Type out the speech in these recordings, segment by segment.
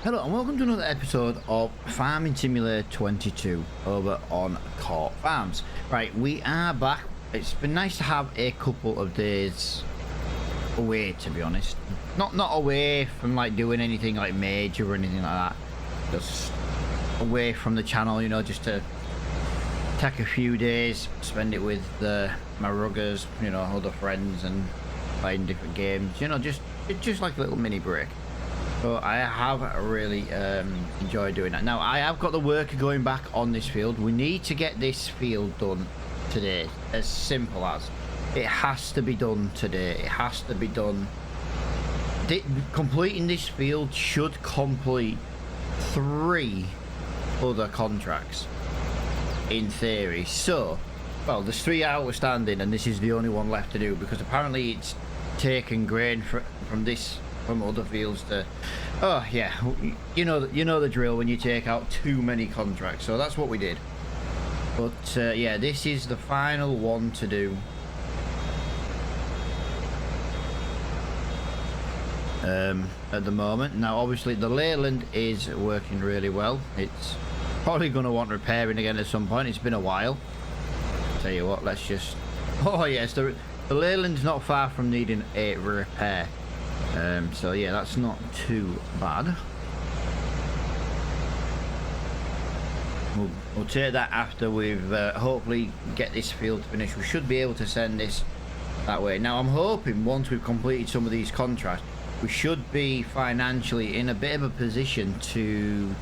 Hello and welcome to another episode of Farming Simulator 22 over on Court Farms. Right, we are back. It's been nice to have a couple of days away, to be honest. Not away from like doing anything like major or anything like that. Just away from the channel, you know, just to take a few days, spend it with my ruggers, you know, other friends, and playing different games. You know, just like a little mini break. So I have really enjoyed doing that. Now I have got the worker going back on this field. We need to get this field done today. As simple as it has to be done today. It has to be done. Completing this field should complete 3 other contracts in theory. So, well, there's 3 outstanding, and this is the only one left to do because apparently it's taken grain from other fields to, oh yeah, you know the drill when you take out too many contracts. So that's what we did. But yeah, this is the final one to do. At the moment. Now obviously the Leyland is working really well. It's probably going to want repairing again at some point. It's been a while. Tell you what, let's just, oh yes, the Leyland's not far from needing a repair. So yeah, that's not too bad. We'll take that after we've hopefully get this field finished. We should be able to send this that way. Now I'm hoping once we've completed some of these contracts, we should be financially in a bit of a position to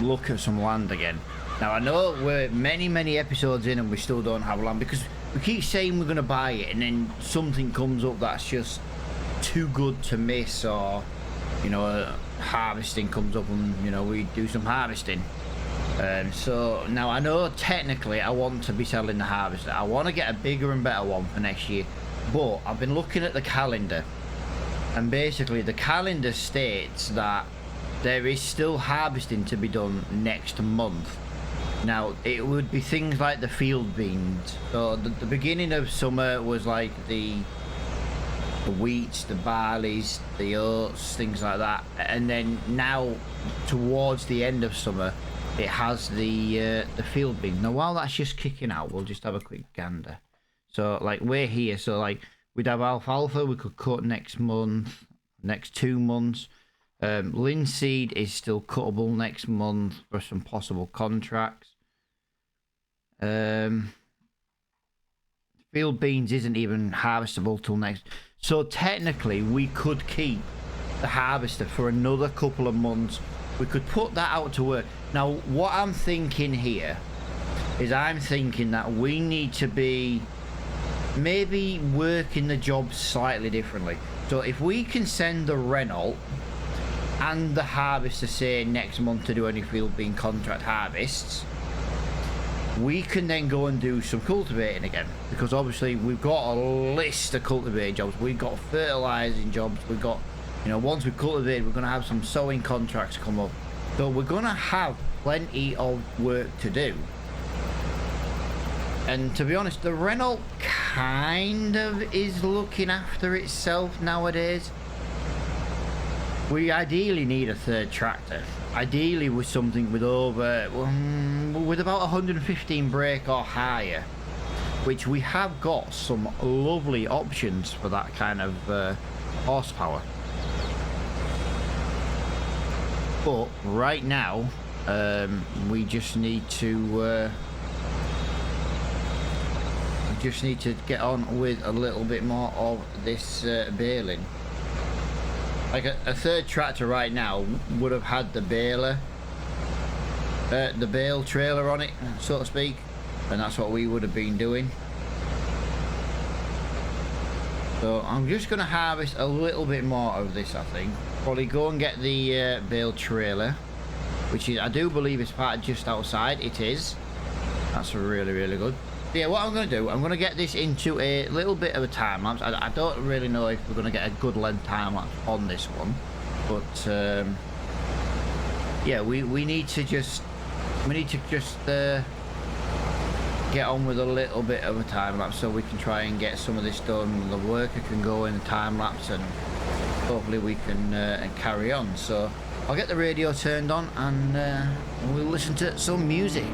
look at some land again. Now I know we're many episodes in and we still don't have land because we keep saying we're going to buy it and then something comes up that's just too good to miss, or you know, harvesting comes up and you know we do some harvesting. So now I know technically I want to be selling the harvester. I want to get a bigger and better one for next year, but I've been looking at the calendar, and basically the calendar states that there is still harvesting to be done next month. Now it would be things like the field beans. So the beginning of summer was like the wheats, the barleys, the oats, things like that, and then now towards the end of summer it has the field beans. Now while that's just kicking out, we'll just have a quick gander. So like we're here, so like we'd have alfalfa we could cut next month, next 2 months. Linseed is still cuttable next month for some possible contracts. Field beans isn't even harvestable till next. So technically we could keep the harvester for another couple of months. We could put that out to work. Now what I'm thinking here is I'm thinking that we need to be maybe working the job slightly differently. So if we can send the RENAULT and the harvester say next month to do any field bean contract harvests, we can then go and do some cultivating again, because obviously we've got a list of cultivating jobs, we've got fertilizing jobs, we've got, you know, once we've cultivated we're going to have some sowing contracts come up, so we're going to have plenty of work to do. And to be honest, the RENAULT kind of is looking after itself nowadays. We ideally need a 3rd tractor, ideally with something with over with about 115 brake or higher, which we have got some lovely options for that kind of horsepower. But right now we just need to get on with a little bit more of this baling. Like a 3rd tractor right now would have had the baler, the bale trailer on it, so to speak, and that's what we would have been doing. So I'm just going to harvest a little bit more of this, I think. Probably go and get the bale trailer, which is, I do believe is parked just outside. It is. That's really good. Yeah, what I'm going to do, I'm going to get this into a little bit of a time lapse. I don't really know if we're going to get a good length time lapse on this one, but yeah, we need to just get on with a little bit of a time lapse so we can try and get some of this done. The worker can go in the time lapse and hopefully we can carry on. So I'll get the radio turned on and we'll listen to some music.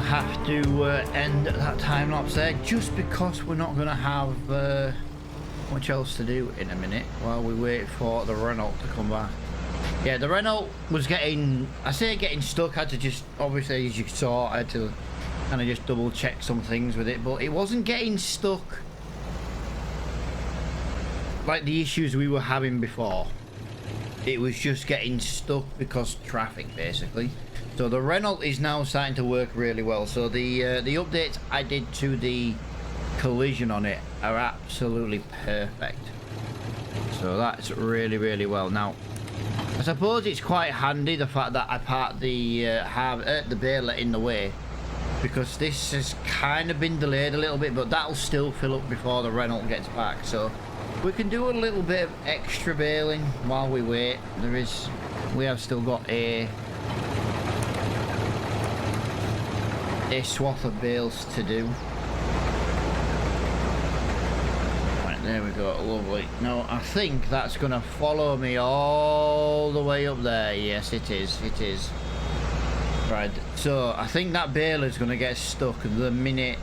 Have to end that time lapse there just because we're not going to have much else to do in a minute while we wait for the Renault to come back. Yeah, the Renault was getting, I say getting stuck. I had to just, obviously as you saw, I had to kind of just double check some things with it, but it wasn't getting stuck like the issues we were having before. It was just getting stuck because traffic, basically. So the Renault is now starting to work really well. So the updates I did to the collision on it are absolutely perfect. So that's really, really well. Now, I suppose it's quite handy the fact that I parked the baler in the way, because this has kind of been delayed a little bit, but that'll still fill up before the Renault gets back. So we can do a little bit of extra baling while we wait. We have still got a swath of bales to do. Right, there we go, lovely. No, I think that's gonna follow me all the way up there. Yes, it is, it is. Right, so I think that baler's gonna get stuck the minute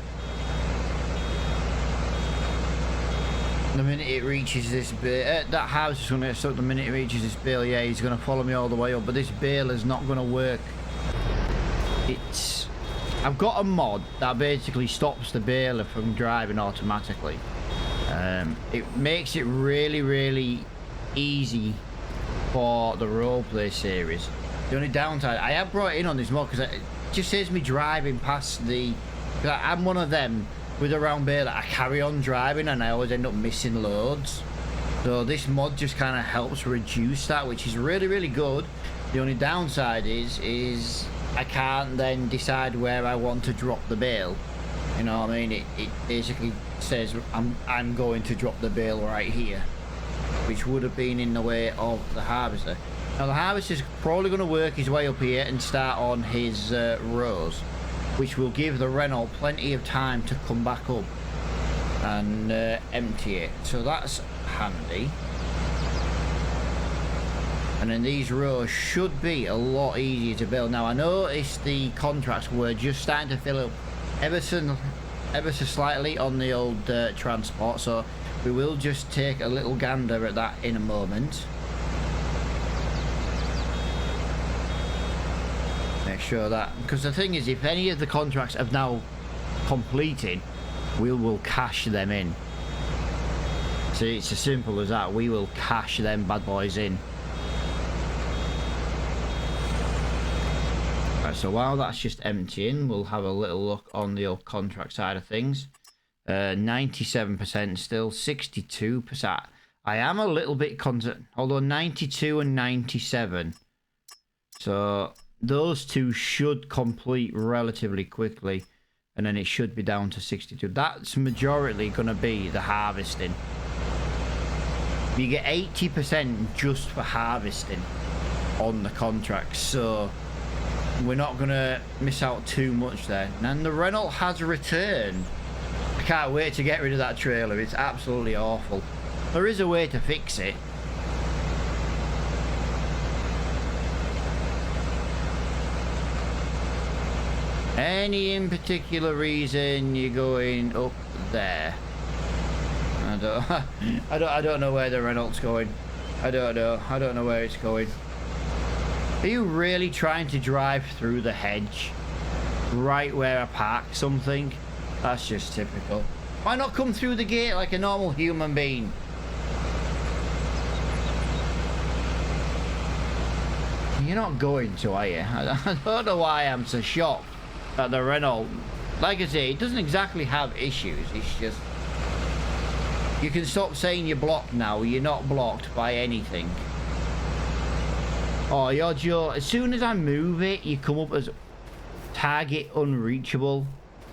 it reaches this bale. That house is gonna get stuck the minute it reaches this bale. Yeah, he's gonna follow me all the way up, but this baler's not gonna work. I've got a mod that basically stops the baler from driving automatically. It makes it really, really easy for the roleplay series. The only downside, I have brought it in on this mod because it just saves me driving past the... I'm one of them with a round baler. I carry on driving and I always end up missing loads. So this mod just kind of helps reduce that, which is really, really good. The only downside is I can't then decide where I want to drop the bale. You know what I mean? It basically says I'm going to drop the bale right here, which would have been in the way of the harvester. Now the harvester's probably going to work his way up here and start on his rows, which will give the Renault plenty of time to come back up and empty it. So that's handy. And then these rows should be a lot easier to build. Now I noticed the contracts were just starting to fill up ever so slightly on the old transport, so we will just take a little gander at that in a moment. sure that, because the thing is, if any of the contracts have now completed, we will cash them in. So it's as simple as that. We will cash them bad boys in. Right, so while that's just emptying, we'll have a little look on the old contract side of things. 97% still, 62%. I am a little bit concerned, although 92 and 97. So those two should complete relatively quickly, and then it should be down to 62. That's majority going to be the harvesting. You get 80% just for harvesting on the contract, so we're not going to miss out too much there. And the Renault has returned. I can't wait to get rid of that trailer. It's absolutely awful. There is a way to fix it. Any in particular reason you're going up there? I don't know where the Renault's going. I don't know where it's going. Are you really trying to drive through the hedge right where I parked something? That's just typical. Why not come through the gate like a normal human being? You're not going to, are you? I don't know why I'm so shocked that the Renault, like I say, it doesn't exactly have issues. It's just, you can stop saying you're blocked now. You're not blocked by anything. Oh, you're Joe. As soon as I move it, you come up as target unreachable.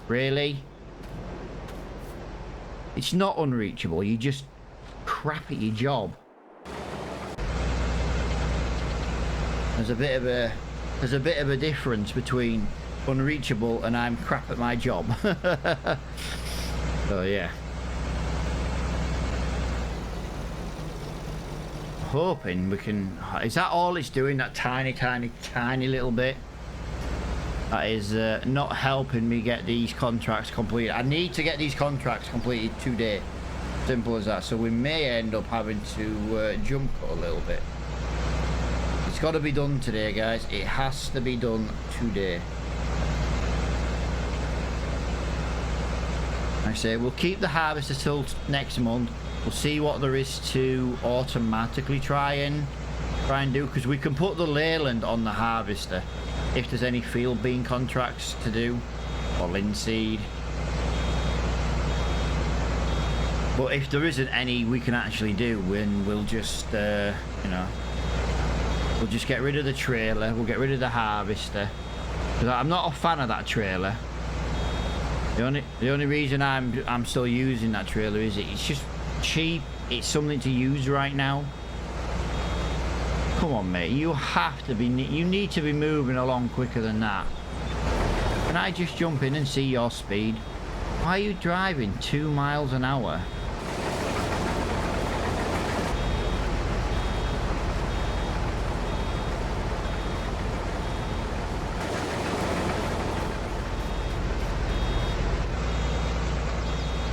Really? It's not unreachable. You just crap at your job. There's a bit of a difference between unreachable and I'm crap at my job. So yeah. Hoping we can. Is that all it's doing? That tiny little bit? That is not helping me get these contracts completed. I need to get these contracts completed today. Simple as that. So we may end up having to jump cut a little bit. It's got to be done today, guys. It has to be done today. I say we'll keep the harvester till next month. We'll see what there is to automatically try and do, because we can put the Leyland on the harvester if there's any field bean contracts to do, or linseed. But if there isn't any we can actually do, then we'll just you know, we'll just get rid of the trailer. We'll get rid of the harvester, because I'm not a fan of that trailer. The only reason I'm still using that trailer is it's just cheap. It's something to use right now. Come on, mate. You have to be. You need to be moving along quicker than that. Can I just jump in and see your speed? Why are you driving 2 miles an hour?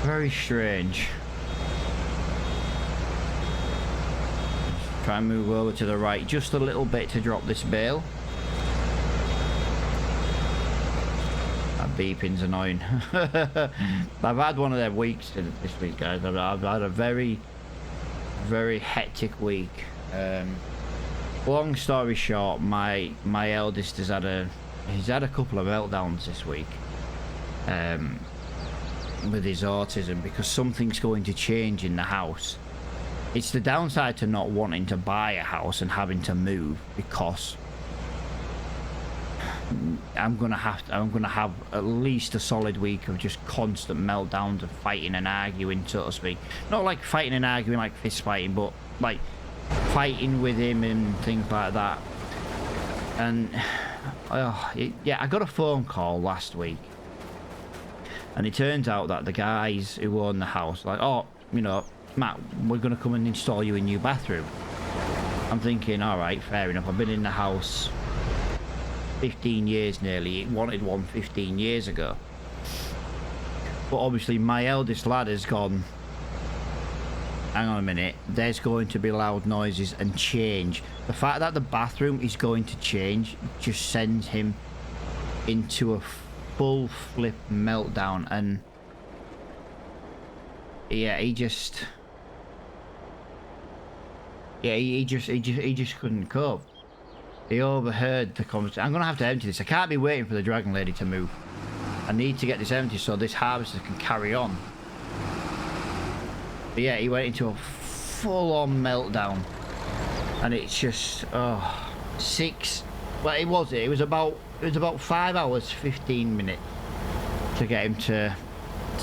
Very strange. Try and move over to the right just a little bit to drop this bale. That beeping's annoying. I've had one of their weeks this week, guys. I've had a very hectic week. Long story short, my eldest has had a couple of meltdowns this week. With his autism, because something's going to change in the house. It's the downside to not wanting to buy a house and having to move, because I'm gonna have at least a solid week of just constant meltdowns of fighting and arguing, so to speak. Not like fighting and arguing like fist fighting, but like fighting with him and things like that. And yeah, I got a phone call last week. And it turns out that the guys who own the house, like, oh, you know, Matt, we're going to come and install you a new bathroom. I'm thinking, all right, fair enough. I've been in the house 15 years nearly. It wanted one 15 years ago. But obviously my eldest lad has gone, hang on a minute, there's going to be loud noises and change. The fact that the bathroom is going to change just sends him into a full flip meltdown, and yeah, he just couldn't cope. He overheard the conversation. I'm gonna have to empty this. I can't be waiting for the dragon lady to move. I need to get this empty so this harvester can carry on. But yeah, he went into a full-on meltdown, and it's just well, it was about 5 hours 15 minutes to get him to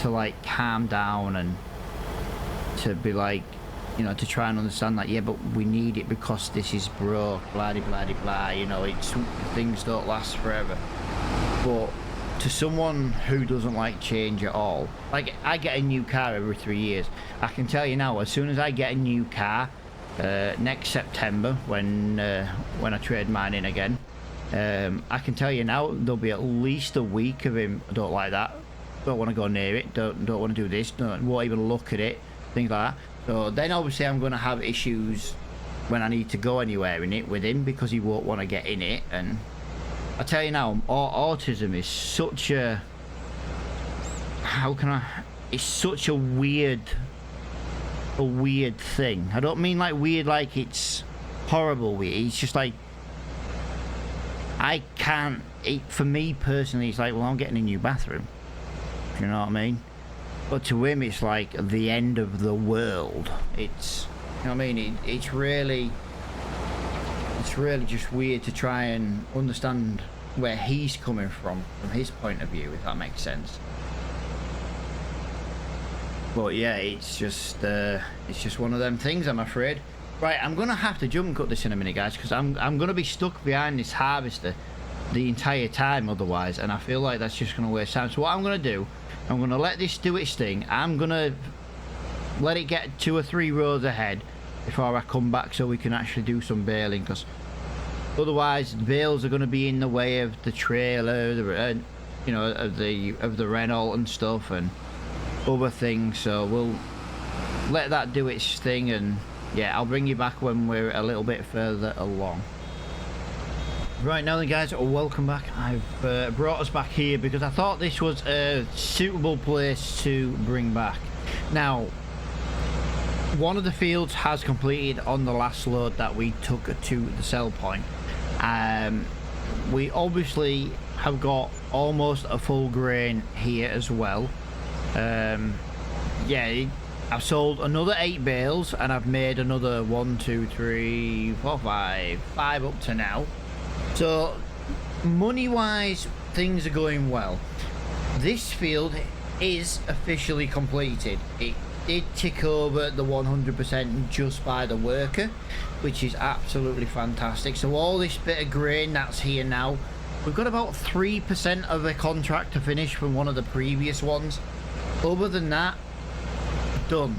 like calm down and to be like, you know, to try and understand that, yeah, but we need it because this is broke, blah blah blah, you know, things don't last forever. But to someone who doesn't like change at all, like, I get a new car every 3 years. I can tell you now, as soon as I get a new car next September, when I trade mine in again, I can tell you now there'll be at least a week of him, I don't like that, don't want to go near it, don't want to do this, won't even look at it, things like that. So then obviously I'm going to have issues when I need to go anywhere in it with him, because he won't want to get in it. And I tell you now, autism is such a, it's such a weird thing. I don't mean like weird like it's horrible weird. It's just like, I can't, for me personally, it's like, well, I'm getting a new bathroom. You know what I mean? But to him, it's like the end of the world. It's, you know what I mean? It's really just weird to try and understand where he's coming from his point of view, if that makes sense. But yeah, it's just one of them things, I'm afraid. Right, I'm gonna have to jump and cut this in a minute, guys, because I'm gonna be stuck behind this harvester the entire time otherwise, and I feel like that's just gonna waste time. So what I'm gonna do, I'm gonna let this do its thing. I'm gonna let it get 2 or 3 rows ahead before I come back, so we can actually do some baling, because otherwise the bales are going to be in the way of the trailer, you know, of the Renault and stuff and other things. So we'll let that do its thing, and yeah, I'll bring you back when we're a little bit further along. Right, now then, guys, welcome back. I've brought us back here because I thought this was a suitable place to bring back. Now, one of the fields has completed on the last load that we took to the sell point. We obviously have got almost a full grain here as well. Yeah, I've sold another 8 bales, and I've made another 1, 2, 3, 4, 5 up to now. So money wise, things are going well. This field is officially completed. It did tick over the 100% just by the worker, which is absolutely fantastic. So all this bit of grain that's here now, we've got about 3% of the contract to finish from one of the previous ones. Other than that, done.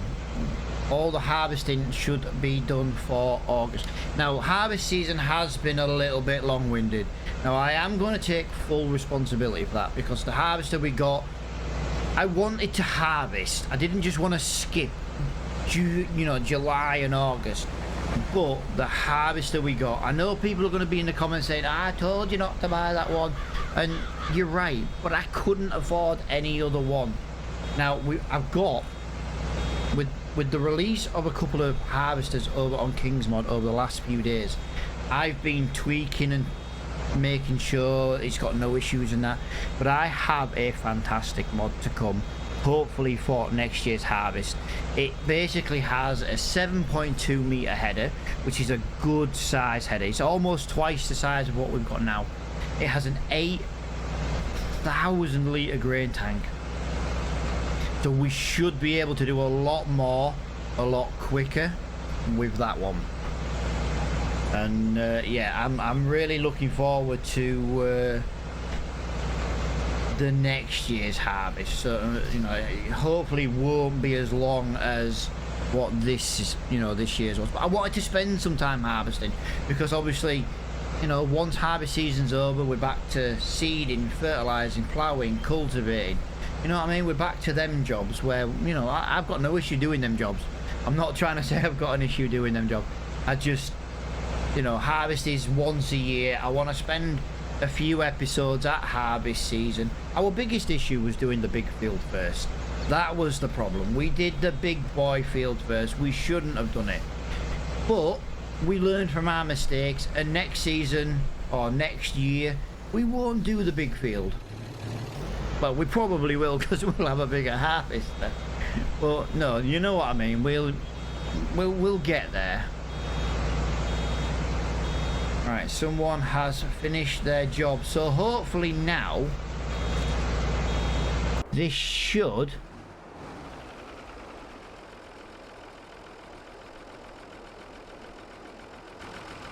All the harvesting should be done for August. Now, harvest season has been a little bit long-winded. Now, I am going to take full responsibility for that, because the harvester we got, I wanted to harvest. I didn't just want to skip, July and August. But the harvester we got, I know people are going to be in the comments saying, I told you not to buy that one. And you're right, but I couldn't afford any other one. Now, I've got, with the release of a couple of harvesters over on Kingsmod over the last few days, I've been tweaking and making sure it's got no issues and that. But I have a fantastic mod to come, hopefully for next year's harvest. It basically has a 7.2 meter header, which is a good size header. It's almost twice the size of what we've got now. It has an 8,000 litre grain tank. So we should be able to do a lot more, a lot quicker with that one. And yeah, I'm really looking forward to the next year's harvest. So hopefully won't be as long as what this year's was. But I wanted to spend some time harvesting, because obviously, once harvest season's over, we're back to seeding, fertilizing, ploughing, cultivating. You know what I mean? We're back to them jobs where, I've got no issue doing them jobs. I'm not trying to say I've got an issue doing them jobs. I just, harvest is once a year. I want to spend a few episodes at harvest season. Our biggest issue was doing the big field first. That was the problem. We did the big boy field first. We shouldn't have done it. But we learned from our mistakes, and next season or next year we won't do the big field. Well, we probably will, because we'll have a bigger harvest there. But no, you know what I mean. We'll get there. Right, someone has finished their job, so hopefully now this should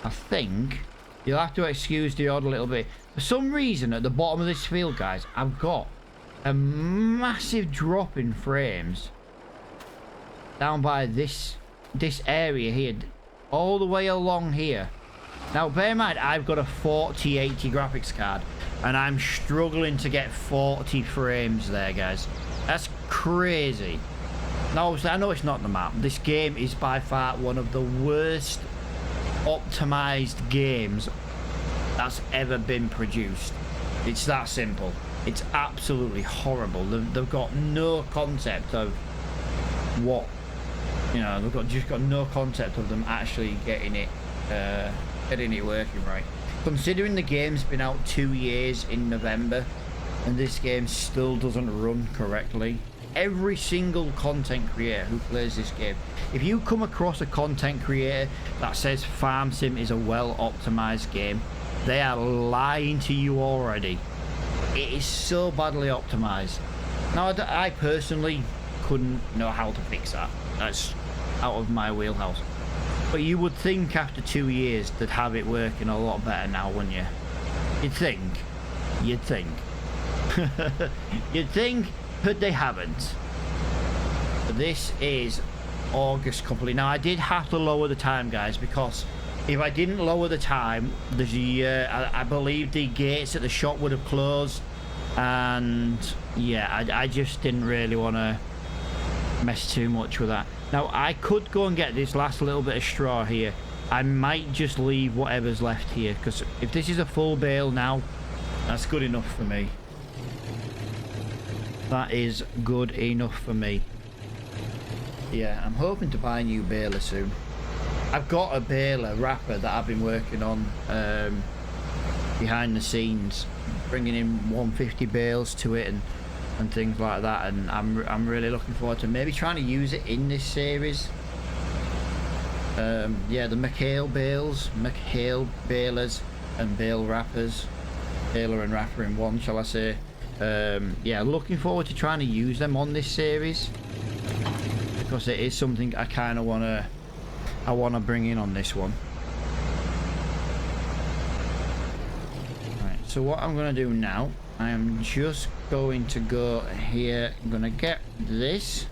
I think you'll have to excuse the odd a little bit. For some reason at the bottom of this field, guys, I've got a massive drop in frames down by this area here, all the way along here. Now bear in mind, I've got a 4080 graphics card and I'm struggling to get 40 frames there, guys. That's crazy. Now obviously I know it's not the map. This game is by far one of the worst optimized games that's ever been produced. It's that simple. It's absolutely horrible. They've got no concept of what, you know, just got no concept of them actually getting it working right. Considering the game's been out 2 years in November and this game still doesn't run correctly. Every single content creator who plays this game, if you come across a content creator that says Farm Sim is a well optimized game, they are lying to you already. It is so badly optimized. Now I personally couldn't know how to fix that. That's out of my wheelhouse. But you would think after 2 years they'd have it working a lot better now, wouldn't you? You'd think. You'd think. You'd think, but they haven't. But this is August completely. Now I did have to lower the time, guys, because if I didn't lower the time, I believe the gates at the shop would have closed, and yeah, I just didn't really want to mess too much with that. Now I could go and get this last little bit of straw here. I might just leave whatever's left here, because if this is a full bale now, that's good enough for me. That is good enough for me. Yeah, I'm hoping to buy a new baler soon. I've got a baler wrapper that I've been working on behind the scenes, bringing in 150 bales to it and things like that, and I'm really looking forward to maybe trying to use it in this series. Yeah, the McHale balers and bale wrappers, baler and wrapper in one, shall I say. Yeah, looking forward to trying to use them on this series, because it is something I kind of want to bring in on this one. Right, so what I'm going to do now, I am just going to go here. I'm going to get this,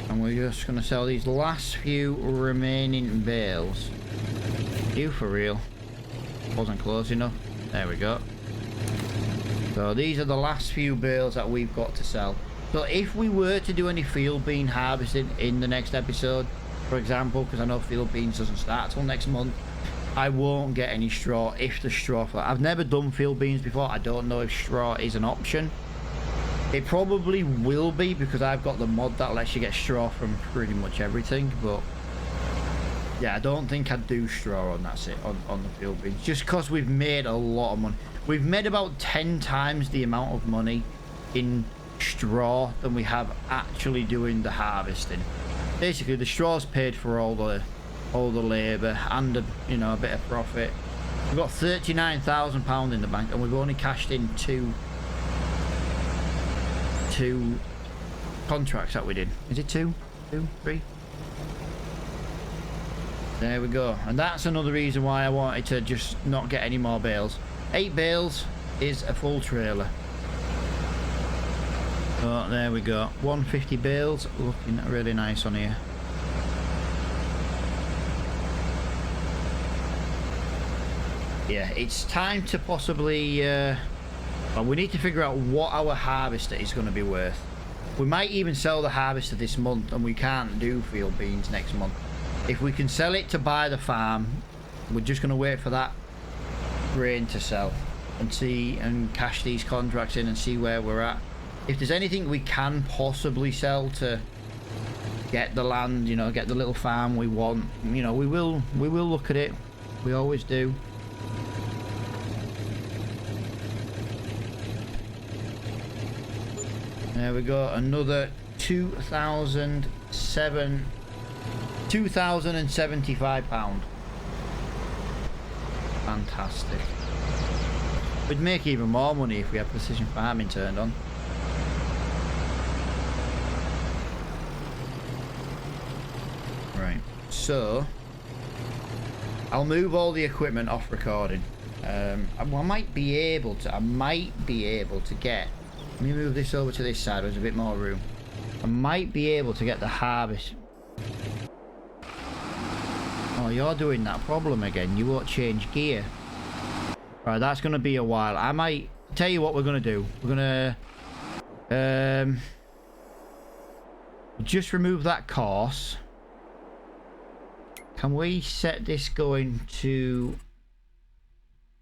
and we're just going to sell these last few remaining bales. You for real? Wasn't close enough. There we go. So these are the last few bales that we've got to sell. So if we were to do any field bean harvesting in the next episode, for example, because I know field beans doesn't start till next month, I won't get any straw if the straw... I've never done field beans before. I don't know if straw is an option. It probably will be, because I've got the mod that lets you get straw from pretty much everything, but yeah, I don't think I'd do straw on that's it on the field beans, just because we've made a lot of money. We've made about 10 times the amount of money in straw than we have actually doing the harvesting. Basically, the straw's paid for all the labour and a bit of profit. We've got £39,000 in the bank, and we've only cashed in two contracts that we did. Is it two, three? There we go. And that's another reason why I wanted to just not get any more bales. 8 bales is a full trailer. Oh, there we go. 150 bales, looking really nice on here. Yeah, it's time to possibly well, we need to figure out what our harvester is going to be worth. We might even sell the harvester this month, and we can't do field beans next month. If we can sell it to buy the farm, we're just going to wait for that grain to sell and see and cash these contracts in and see where we're at. If there's anything we can possibly sell to get the land, you know, get the little farm we want, you know, we will look at it. We always do. There we go, another 2,075 pound. Fantastic. We'd make even more money if we had precision farming turned on. Right, so I'll move all the equipment off recording. I might be able to get, let me move this over to this side, there's a bit more room. I might be able to get the harvest. Oh, you're doing that problem again. You won't change gear. Right, that's going to be a while. I might tell you what we're going to do. We're going to just remove that course. Can we set this going to...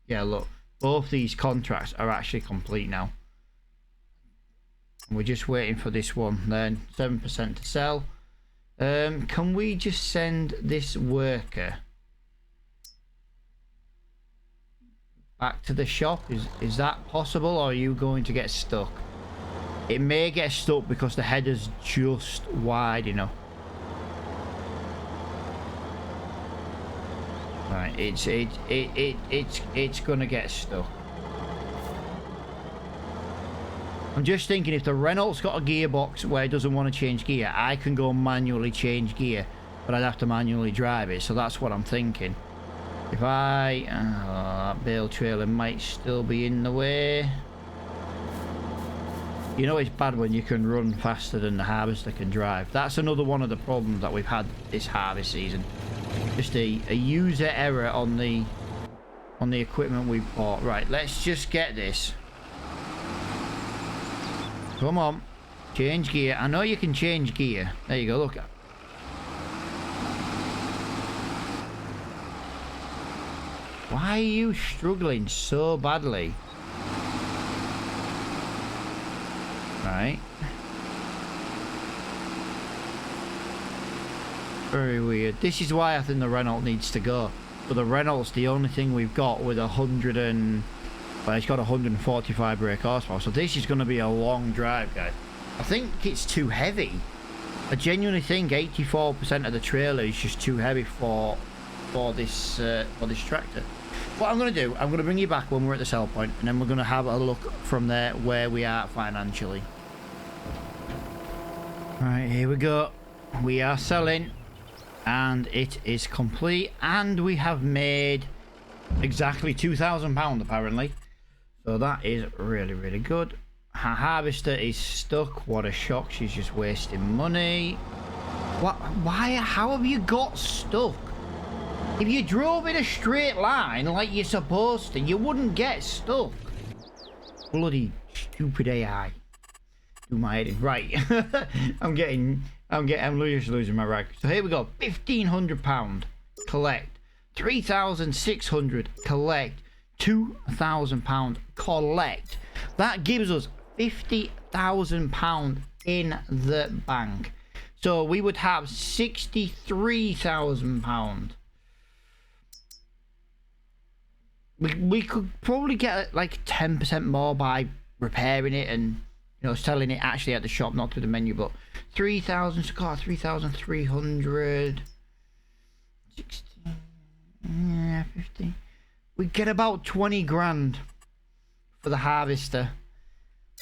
Yeah, look. Both these contracts are actually complete now. We're just waiting for this one. Then 7% to sell. Can we just send this worker back to the shop? Is that possible, or are you going to get stuck? It may get stuck because the header's just wide enough. Right, it's gonna get stuck. I'm just thinking, if the Renault's got a gearbox where it doesn't want to change gear, I can go manually change gear, but I'd have to manually drive it, so that's what I'm thinking. If I... that bale trailer might still be in the way. You know, it's bad when you can run faster than the harvester can drive. That's another one of the problems that we've had this harvest season. Just a user error on the equipment we've bought. Right, let's just get this. Come on, change gear. I know you can change gear. There you go, look. Why are you struggling so badly? Right. Very weird. This is why I think the Renault needs to go. But the Renault's the only thing we've got with 100 and... Well, it's got 145 brake horsepower, so this is going to be a long drive, guys. I think it's too heavy. I genuinely think 84% of the trailer is just too heavy for this tractor. What I'm going to do, I'm going to bring you back when we're at the sell point, and then we're going to have a look from there where we are financially. Right, here we go. We are selling, and it is complete, and we have made exactly £2,000 apparently. So that is really, really good. Her harvester is stuck. What a shock. She's just wasting money. What? Why? How have you got stuck? If you drove in a straight line like you're supposed to, you wouldn't get stuck. Bloody stupid AI. Do my head in. Right. I'm just losing my rag. So here we go. £1,500. Collect. 3,600. Collect. £2,000 collect. That gives us £50,000 in the bank. So we would have £63,000. We could probably get like 10% more by repairing it and, you know, selling it actually at the shop, not through the menu. But 3,000, so got 3,300. 16, yeah, 50. We get about 20 grand for the harvester.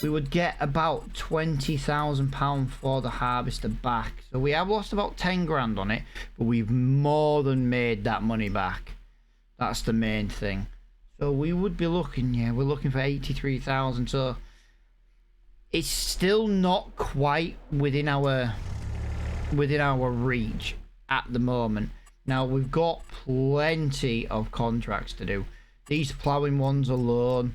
We would get about £20,000 for the harvester back. So we have lost about 10 grand on it, but we've more than made that money back. That's the main thing. So we would be looking, yeah, we're looking for 83,000. So it's still not quite within our reach at the moment. Now, we've got plenty of contracts to do. These ploughing ones alone.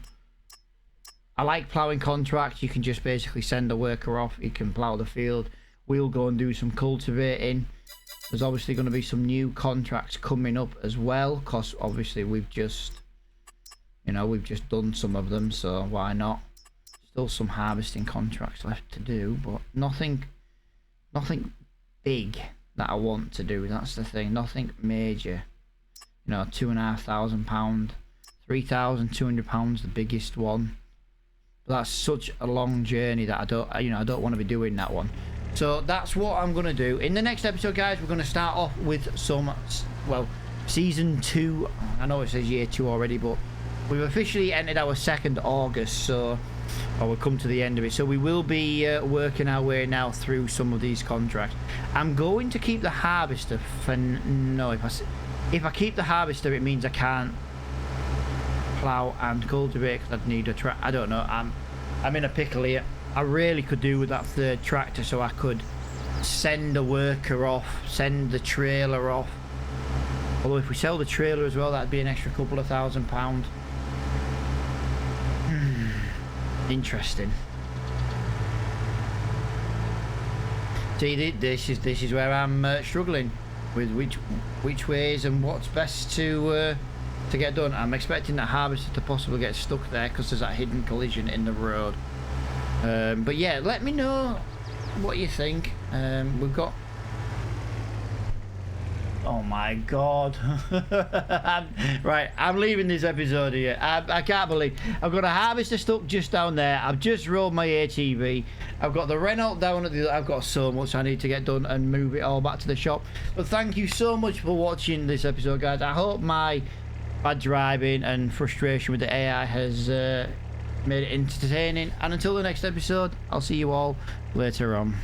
I like ploughing contracts. You can just basically send a worker off. He can plough the field. We'll go and do some cultivating. There's obviously going to be some new contracts coming up as well, because obviously we've just You know, we've just done some of them, so why not? Still some harvesting contracts left to do, but nothing big that I want to do. That's the thing. Nothing major. You know, £2,500, £3,200, the biggest one. But that's such a long journey that I don't want to be doing that one. So that's what I'm gonna do in the next episode, guys. We're gonna start off with some, well, season 2. I know it says year 2 already, but we've officially entered our 2nd August, so we'll come to the end of it. So we will be working our way now through some of these contracts. I'm going to keep the harvester for no. If I keep the harvester, it means I can't plow and cultivate because I'd need a track. I don't know. I'm in a pickle here. I really could do with that 3rd tractor, so I could send a worker off, send the trailer off. Although if we sell the trailer as well, that'd be an extra couple of £1,000. Interesting. See, this is where I'm struggling with which ways and what's best to get done. I'm expecting that harvester to possibly get stuck there because there's that hidden collision in the road. But yeah, let me know what you think. We've got... Oh my god. Right, I'm leaving this episode here. I can't believe I've got a harvester stuck just down there. I've just rolled my ATV. I've got the Renault down at the... I've got so much I need to get done and move it all back to the shop. But thank you so much for watching this episode, guys. I hope my bad driving and frustration with the AI has made it entertaining. And until the next episode, I'll see you all later on.